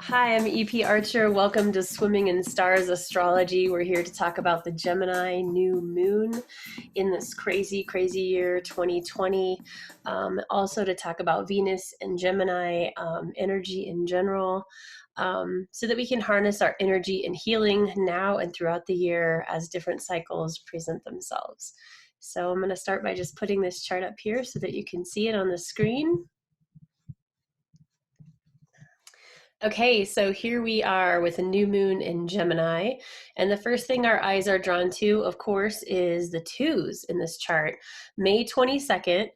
Hi, I'm EP Archer. Welcome to Swimming in Stars Astrology. We're here to talk about the Gemini new moon in this crazy, crazy year 2020. Also to talk about Venus and Gemini energy in general, so that we can harness our energy and healing now and throughout the year as different cycles present themselves. So I'm going to start by just putting this chart up here so that you can see it on the screen. Okay, so here we are with a new moon in Gemini. And the first thing our eyes are drawn to, of course, is the twos in this chart. May 22nd,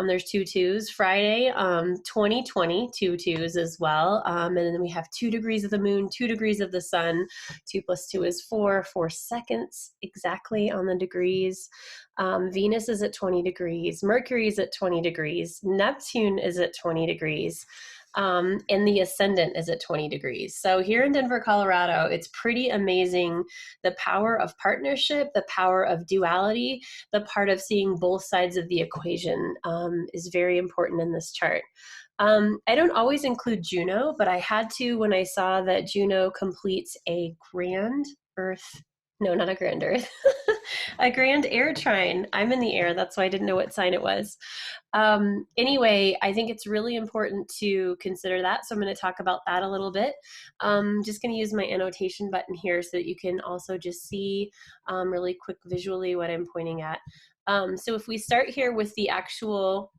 there's two twos. Friday, 2020, two twos as well. And then we have 2 degrees of the moon, 2 degrees of the sun. 2 plus 2 is 4, 4 seconds exactly on the degrees. Venus is at 20 degrees. Mercury is at 20 degrees. Neptune is at 20 degrees. And the ascendant is at 20 degrees. So here in Denver, Colorado, it's pretty amazing the power of partnership, the power of duality, the part of seeing both sides of the equation is very important in this chart. I don't always include Juno, but I had to when I saw that Juno completes a grand Earth. No, not a grand Earth. A grand air trine. I'm in the air. That's why I didn't know what sign it was. Anyway, I think it's really important to consider that. So I'm going to talk about that a little bit. Just going to use my annotation button here so that you can also just see really quick visually what I'm pointing at. So if we start here with the actual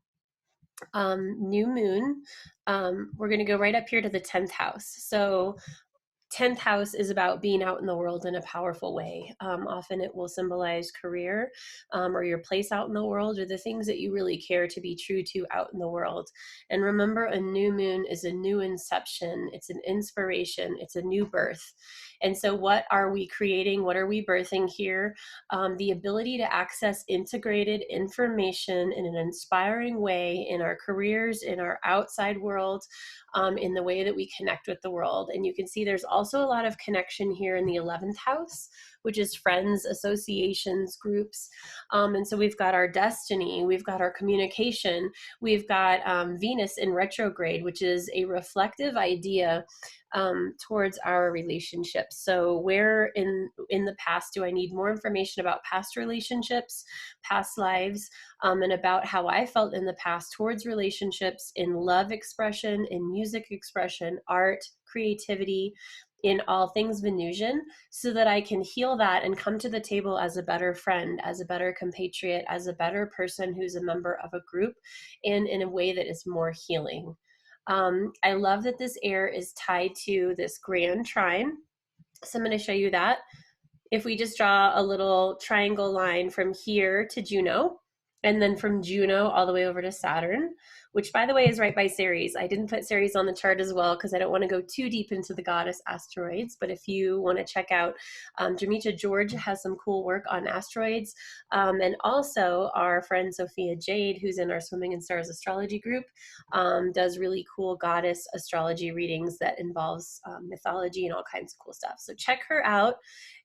new moon, we're going to go right up here to the 10th house. So 10th house is about being out in the world in a powerful way. Often it will symbolize career or your place out in the world or the things that you really care to be true to out in the world. And remember, a new moon is a new inception. It's an inspiration. It's a new birth. And so what are we creating? What are we birthing here? The ability to access integrated information in an inspiring way in our careers, in our outside world, in the way that we connect with the world. And you can see there's also a lot of connection here in the 11th house, which is friends, associations, groups. And so we've got our destiny, we've got our communication, we've got Venus in retrograde, which is a reflective idea towards our relationships. So where in the past do I need more information about past relationships, past lives, and about how I felt in the past towards relationships, in love expression, in music expression, art, creativity, in all things Venusian, so that I can heal that and come to the table as a better friend, as a better compatriot, as a better person who's a member of a group, and in a way that is more healing. I love that this air is tied to this grand trine. So I'm going to show you that. If we just draw a little triangle line from here to Juno, and then from Juno all the way over to Saturn, which by the way is right by Ceres. I didn't put Ceres on the chart as well because I don't want to go too deep into the goddess asteroids, but if you want to check out, Jamita George has some cool work on asteroids, and also our friend Sophia Jade, who's in our Swimming in Stars astrology group, does really cool goddess astrology readings that involves mythology and all kinds of cool stuff. So check her out.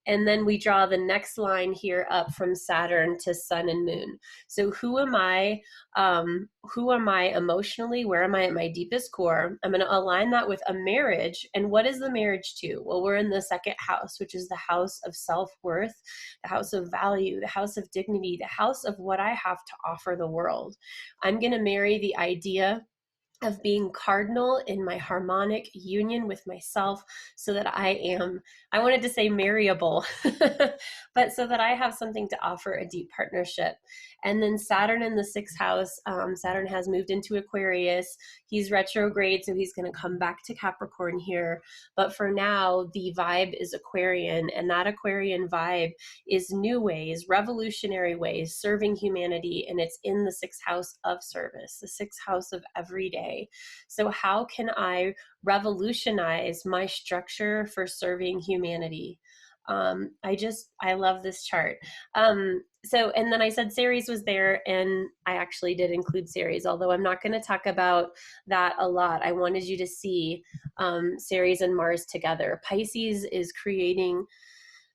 And then we draw the next line here up from Saturn to Sun and Moon. So who am I? Who am I emotionally? Where am I at my deepest core? I'm going to align that with a marriage. And what is the marriage to? Well, we're in the second house, which is the house of self-worth, the house of value, the house of dignity, the house of what I have to offer the world. I'm going to marry the idea of being cardinal in my harmonic union with myself so that I wanted to say marryable, but so that I have something to offer a deep partnership. And then Saturn in the 6th house, Saturn has moved into Aquarius. He's retrograde, so he's going to come back to Capricorn here. But for now, the vibe is Aquarian, and that Aquarian vibe is new ways, revolutionary ways, serving humanity, and it's in the 6th house of service, the 6th house of everyday. So how can I revolutionize my structure for serving humanity? I love this chart. And then I said Ceres was there, and I actually did include Ceres, although I'm not going to talk about that a lot. I wanted you to see Ceres and Mars together. Pisces is creating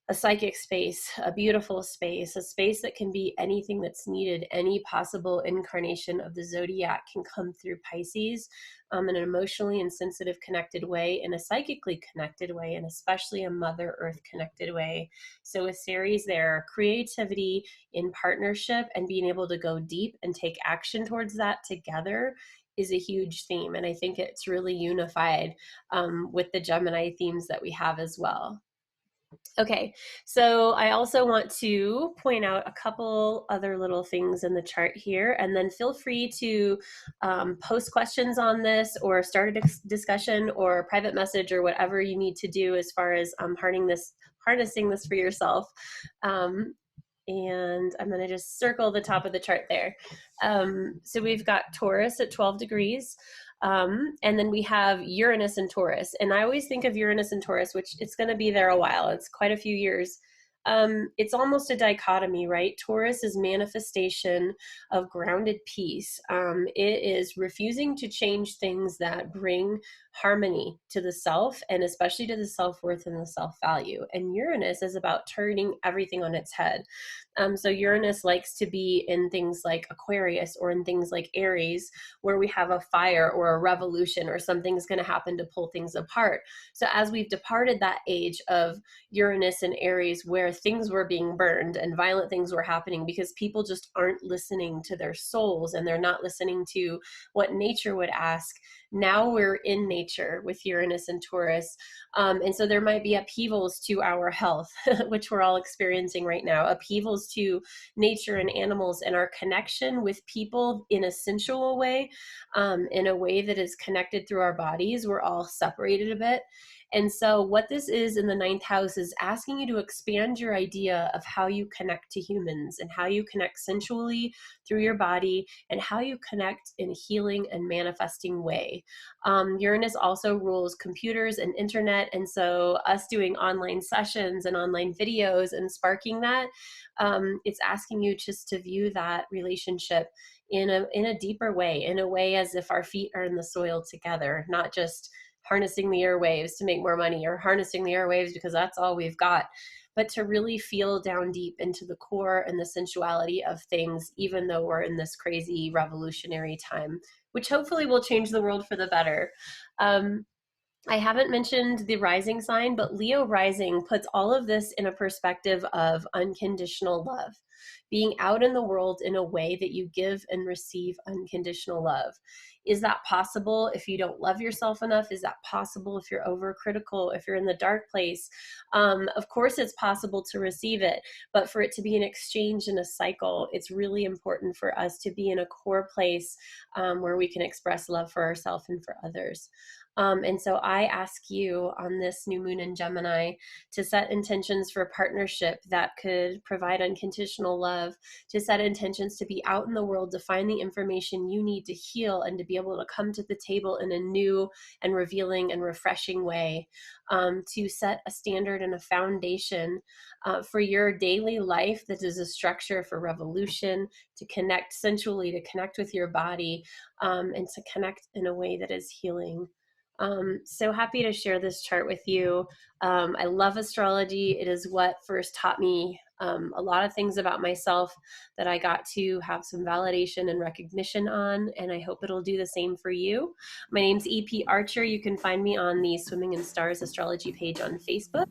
a psychic space, a beautiful space, a space that can be anything that's needed. Any possible incarnation of the zodiac can come through Pisces, in an emotionally and sensitive connected way, in a psychically connected way, and especially a Mother Earth connected way. So with Ceres there, creativity in partnership and being able to go deep and take action towards that together is a huge theme. And I think it's really unified with the Gemini themes that we have as well. Okay, so I also want to point out a couple other little things in the chart here, and then feel free to post questions on this or start a discussion or a private message or whatever you need to do as far as harnessing this for yourself. And I'm going to just circle the top of the chart there. So we've got Taurus at 12 degrees. And then we have Uranus and Taurus. And I always think of Uranus and Taurus, which it's going to be there a while. It's quite a few years. It's almost a dichotomy, right? Taurus is manifestation of grounded peace. It is refusing to change things that bring harmony to the self, and especially to the self-worth and the self-value. And Uranus is about turning everything on its head. So Uranus likes to be in things like Aquarius or in things like Aries, where we have a fire or a revolution or something's going to happen to pull things apart. So as we've departed that age of Uranus and Aries, where things were being burned and violent things were happening because people just aren't listening to their souls and they're not listening to what nature would ask. Now we're in nature with Uranus and Taurus. And so there might be upheavals to our health, which we're all experiencing right now, upheavals to nature and animals, and our connection with people in a sensual way, in a way that is connected through our bodies. We're all separated a bit. And so what this is in the ninth house is asking you to expand your idea of how you connect to humans and how you connect sensually through your body and how you connect in a healing and manifesting way. Uranus also rules computers and internet. And so us doing online sessions and online videos and sparking that, it's asking you just to view that relationship in a deeper way, in a way as if our feet are in the soil together, not just harnessing the airwaves to make more money or harnessing the airwaves because that's all we've got, but to really feel down deep into the core and the sensuality of things, even though we're in this crazy revolutionary time, which hopefully will change the world for the better. I haven't mentioned the rising sign, but Leo rising puts all of this in a perspective of unconditional love, being out in the world in a way that you give and receive unconditional love. Is that possible if you don't love yourself enough? Is that possible if you're overcritical, if you're in the dark place? Of course, it's possible to receive it, but for it to be an exchange and a cycle, it's really important for us to be in a core place where we can express love for ourselves and for others. And so I ask you on this new moon in Gemini to set intentions for partnership that could provide unconditional love, to set intentions to be out in the world, to find the information you need to heal and to be able to come to the table in a new and revealing and refreshing way, to set a standard and a foundation for your daily life that is a structure for revolution, to connect sensually, to connect with your body, and to connect in a way that is healing. So happy to share this chart with you. I love astrology. It is what first taught me a lot of things about myself that I got to have some validation and recognition on, and I hope it'll do the same for you. My name's EP Archer. You can find me on the Swimming in Stars astrology page on Facebook.